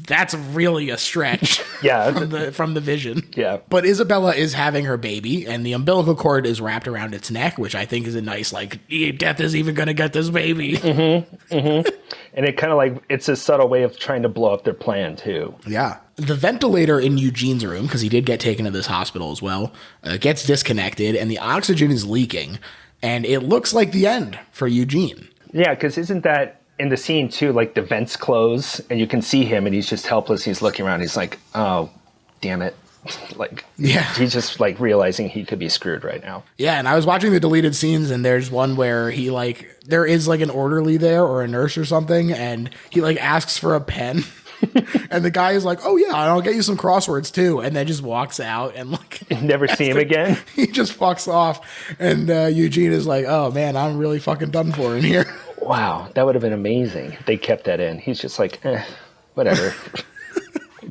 that's really a stretch from the vision. Yeah. But Isabella is having her baby, and the umbilical cord is wrapped around its neck, which I think is a nice, like, death is even going to get this baby. Mm-hmm. Mm-hmm. And it kind of like, it's a subtle way of trying to blow up their plan, too. Yeah. The ventilator in Eugene's room, because he did get taken to this hospital as well, gets disconnected, and the oxygen is leaking. And it looks like the end for Eugene. Yeah, because isn't that in the scene, too, like the vents close and you can see him and he's just helpless. He's looking around. He's like, oh, damn it. Like, yeah, he's just like realizing he could be screwed right now. Yeah, and I was watching the deleted scenes and there's one where he like, there is like an orderly there or a nurse or something. And he like asks for a pen. And the guy is like, oh yeah, I'll get you some crosswords too, and then just walks out and like never see him again. He just fucks off, and Eugene is like, oh man, I'm really fucking done for in here. Wow, that would have been amazing if they kept that in. He's just like, whatever.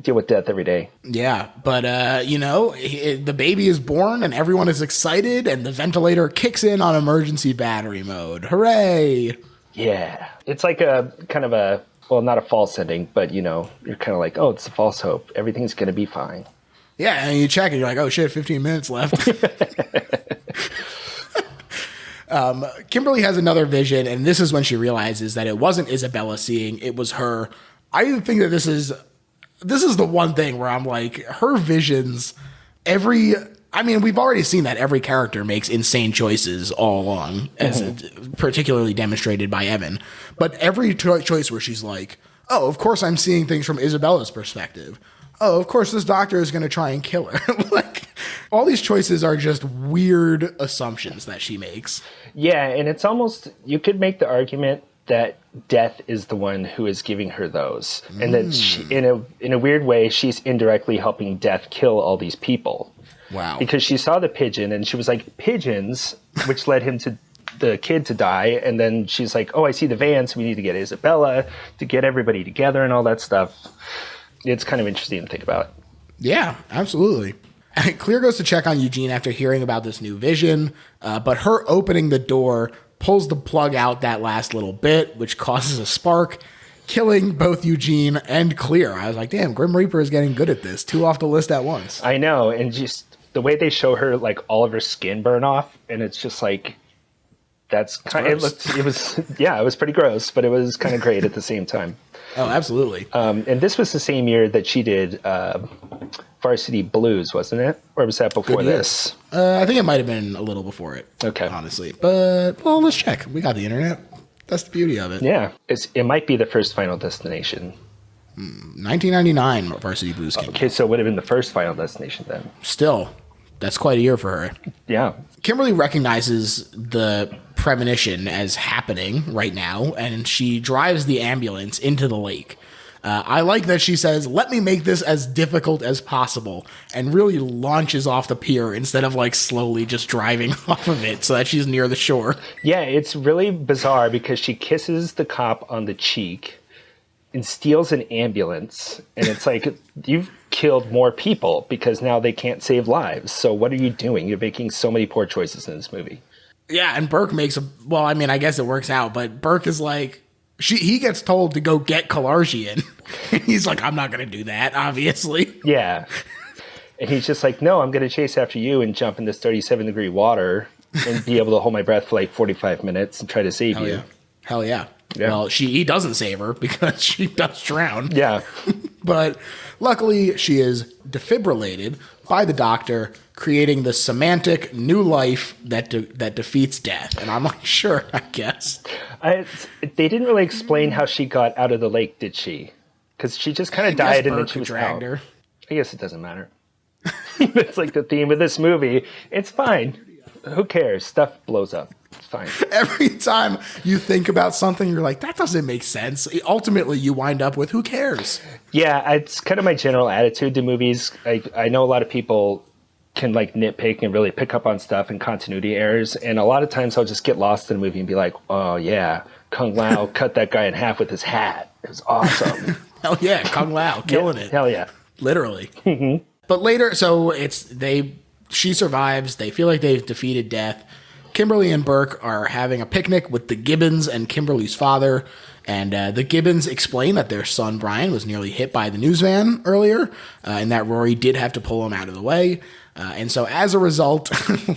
Deal with death every day. Yeah, but the baby is born and everyone is excited, and the ventilator kicks in on emergency battery mode. Hooray! Yeah, it's like a kind of a. Well, not a false ending, but, you're kind of like, oh, it's a false hope. Everything's going to be fine. Yeah, and you check and you're like, oh, shit, 15 minutes left. Kimberly has another vision, and this is when she realizes that it wasn't Isabella seeing, it was her. I think that this is the one thing where I'm like, her visions, we've already seen that every character makes insane choices all along, as particularly demonstrated by Evan. But every choice where she's like, oh, of course I'm seeing things from Isabella's perspective. Oh, of course this doctor is going to try and kill her. Like, all these choices are just weird assumptions that she makes. Yeah, and it's almost, you could make the argument that death is the one who is giving her those. And that she, in a weird way, she's indirectly helping death kill all these people. Wow. Because she saw the pigeon and she was like, pigeons, which led him to the kid to die. And then she's like, oh, I see the van, so we need to get Isabella to get everybody together and all that stuff. It's kind of interesting to think about. Yeah, absolutely. Clear goes to check on Eugene after hearing about this new vision, but her opening the door pulls the plug out that last little bit, which causes a spark. killing both Eugene and Clear. I was like, damn, Grim Reaper is getting good at this. 2 off the list at once. I know, and just the way they show her, like, all of her skin burn off, and it's just like, that's kind of, it was pretty gross, but it was kind of great at the same time. Oh, absolutely. And this was the same year that she did Varsity Blues, wasn't it? Or was that before this? I think it might have been a little before it. Okay. Honestly. But, well, let's check. We got the internet. That's the beauty of it. Yeah. It might be the first Final Destination. 1999 Varsity Blues came. Okay, so it would have been the first Final Destination then. Still, that's quite a year for her. Yeah. Kimberly recognizes the premonition as happening right now, and she drives the ambulance into the lake. I like that she says, let me make this as difficult as possible, and really launches off the pier instead of like slowly just driving off of it so that she's near the shore. Yeah, it's really bizarre because she kisses the cop on the cheek and steals an ambulance. And it's like, you've killed more people because now they can't save lives. So what are you doing? You're making so many poor choices in this movie. Yeah, and Burke makes well, I mean, I guess it works out, but Burke is like, he gets told to go get Kalarjian. And he's like, I'm not going to do that, obviously. Yeah. And he's just like, no, I'm going to chase after you and jump in this 37-degree water and be able to hold my breath for like 45 minutes and try to save you. Yeah. Hell yeah. Yeah. Well, he doesn't save her because she does drown. Yeah. But luckily, she is defibrillated by the doctor, creating the semantic new life that defeats death. And I'm like, sure, I guess. They didn't really explain how she got out of the lake, did she? Because she just kind of died and then she was dragged out. I guess it doesn't matter. It's like the theme of this movie. It's fine. Who cares? Stuff blows up. It's fine. Every time you think about something, you're like, that doesn't make sense. Ultimately, you wind up with, who cares? Yeah, it's kind of my general attitude to movies. I know a lot of people can like nitpick and really pick up on stuff and continuity errors. And a lot of times I'll just get lost in a movie and be like, oh, yeah, Kung Lao cut that guy in half with his hat. It was awesome. Hell yeah, Kung Lao, killing it. Hell yeah. Literally. Mm-hmm. But later, so she survives. They feel like they've defeated death. Kimberly and Burke are having a picnic with the Gibbons and Kimberly's father. And the Gibbons explain that their son, Brian, was nearly hit by the news van earlier, and that Rory did have to pull him out of the way. And so as a result,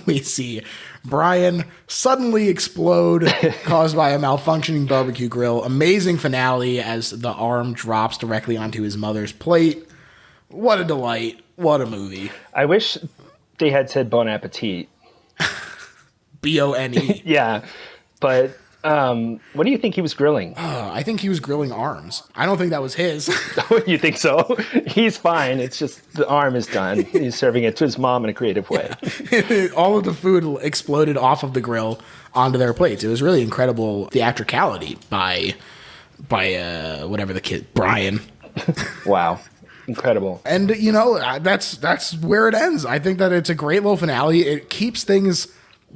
we see Brian suddenly explode, caused by a malfunctioning barbecue grill. Amazing finale as the arm drops directly onto his mother's plate. What a delight. What a movie. I wish they had said Bon Appetit. B-O-N-E. Yeah, but what do you think he was grilling? I think he was grilling arms. I don't think that was his. You think so? He's fine. It's just the arm is done. He's serving it to his mom in a creative way. Yeah. All of the food exploded off of the grill onto their plates. It was really incredible theatricality by whatever the kid, Brian. Wow. Incredible. And, that's where it ends. I think that it's a great little finale. It keeps things...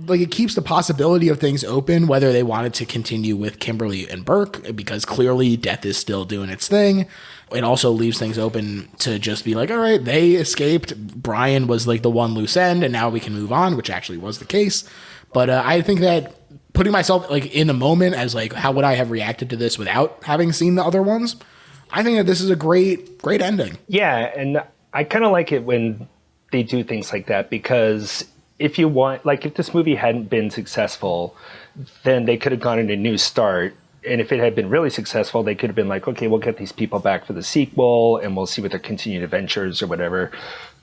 Like, it keeps the possibility of things open, whether they wanted to continue with Kimberly and Burke, because clearly death is still doing its thing. It also leaves things open to just be like, all right, they escaped. Brian was like the one loose end, and now we can move on, which actually was the case. But I think that putting myself like in the moment as like, how would I have reacted to this without having seen the other ones? I think that this is a great, great ending. Yeah, and I kind of like it when they do things like that, because if this movie hadn't been successful, then they could have gone in a new start. And if it had been really successful, they could have been like, okay, we'll get these people back for the sequel and we'll see what their continued adventures or whatever.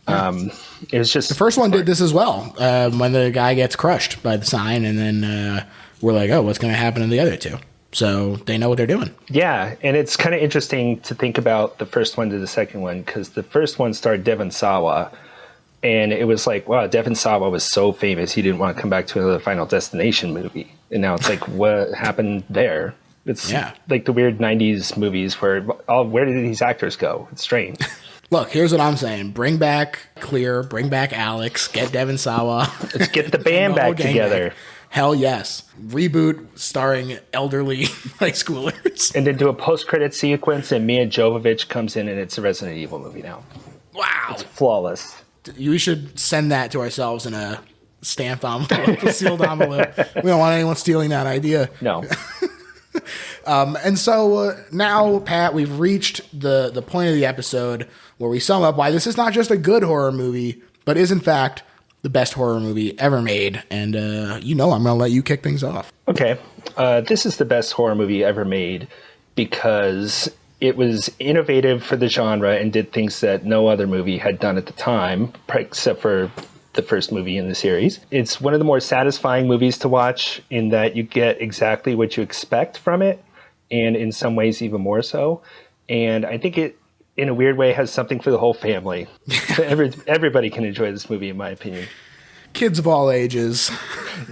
It was just... The first one did this as well, when the guy gets crushed by the sign, and then we're like, oh, what's going to happen to the other two? So they know what they're doing. Yeah, and it's kind of interesting to think about the first one to the second one, because the first one starred Devon Sawa. And it was like, wow, Devon Sawa was so famous, he didn't want to come back to another Final Destination movie. And now it's like, what happened there? It's like the weird 90s movies where did these actors go? It's strange. Look, here's what I'm saying. Bring back Clear, bring back Alex, get Devon Sawa. Let's get the band back together. Back. Hell yes. Reboot starring elderly high schoolers. And then do a post-credit sequence and Mia Jovovich comes in and it's a Resident Evil movie now. Wow. It's flawless. We should send that to ourselves in a stamped envelope, a sealed envelope. We don't want anyone stealing that idea. No. And so now, Pat, we've reached the point of the episode where we sum up why this is not just a good horror movie, but is in fact the best horror movie ever made. And I'm going to let you kick things off. Okay. This is the best horror movie ever made because it was innovative for the genre and did things that no other movie had done at the time, except for the first movie in the series. It's one of the more satisfying movies to watch in that you get exactly what you expect from it, and in some ways even more so. And I think it, in a weird way, has something for the whole family. So everybody can enjoy this movie, in my opinion. Kids of all ages.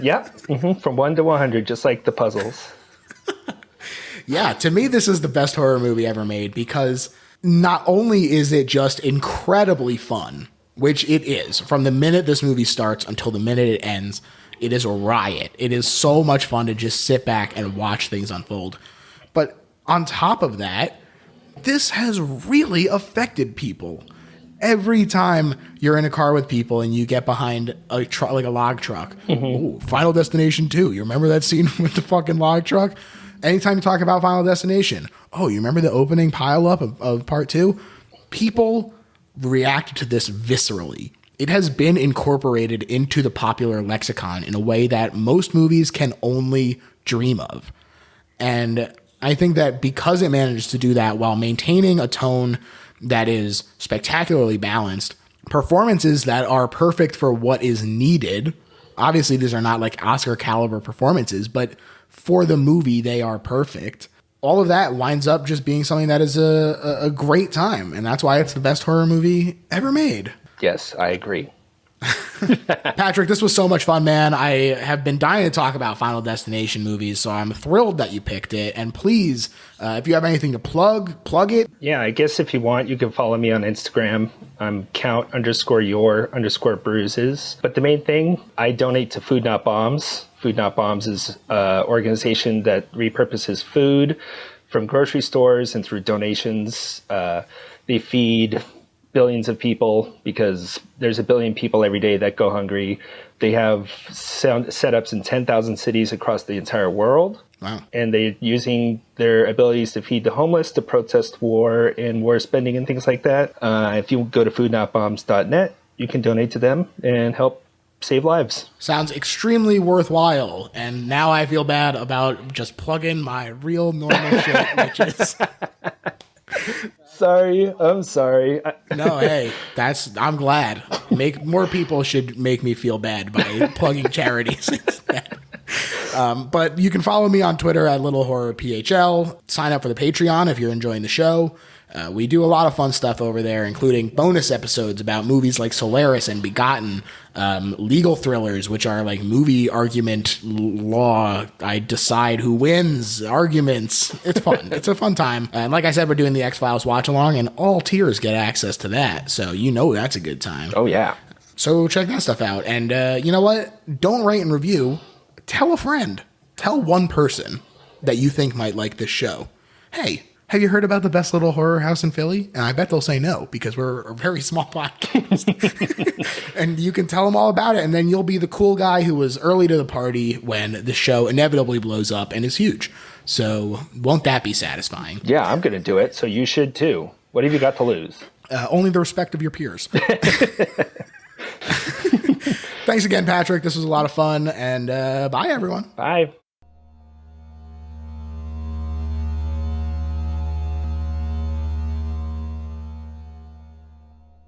Yep. From 1 to 100, just like the puzzles. Yeah, to me, this is the best horror movie ever made because not only is it just incredibly fun, which it is, from the minute this movie starts until the minute it ends, it is a riot. It is so much fun to just sit back and watch things unfold. But on top of that, this has really affected people. Every time you're in a car with people and you get behind a truck, like a log truck, ooh, Final Destination 2. You remember that scene with the fucking log truck? Anytime you talk about Final Destination, oh, you remember the opening pileup of part 2? People react to this viscerally. It has been incorporated into the popular lexicon in a way that most movies can only dream of. And I think that because it manages to do that while maintaining a tone that is spectacularly balanced, performances that are perfect for what is needed. Obviously, these are not like Oscar caliber performances, but for the movie, they are perfect. All of that winds up just being something that is a great time. And that's why it's the best horror movie ever made. Yes, I agree. Patrick, this was so much fun, man. I have been dying to talk about Final Destination movies, so I'm thrilled that you picked it. And please, if you have anything to plug it. Yeah, I guess if you want, you can follow me on Instagram. I'm count_your_bruises. But the main thing, I donate to Food Not Bombs. Food Not Bombs is an organization that repurposes food from grocery stores and through donations. They feed billions of people because there's a billion people every day that go hungry. They have setups in 10,000 cities across the entire world. Wow. And they're using their abilities to feed the homeless, to protest war and war spending and things like that. If you go to foodnotbombs.net, you can donate to them and help save lives. Sounds extremely worthwhile. And now I feel bad about just plugging my real normal shit, which is... I'm sorry. No, hey, I'm glad. More people should make me feel bad by plugging charities instead. But you can follow me on Twitter at LittleHorrorPHL. Sign up for the Patreon if you're enjoying the show. We do a lot of fun stuff over there, including bonus episodes about movies like Solaris and Begotten, legal thrillers, which are like movie argument law. I decide who wins arguments. It's fun. It's a fun time. And like I said, we're doing the X-Files watch along, and all tiers get access to that. So that's a good time. Oh, yeah. So check that stuff out. And you know what? Don't rate and review. Tell a friend. Tell one person that you think might like this show. Hey, have you heard about the best little horror house in Philly? And I bet they'll say no, because we're a very small podcast. And you can tell them all about it, and then you'll be the cool guy who was early to the party when the show inevitably blows up and is huge. So won't that be satisfying? Yeah, I'm going to do it, so you should too. What have you got to lose? Only the respect of your peers. Thanks again, Patrick. This was a lot of fun, and bye, everyone. Bye.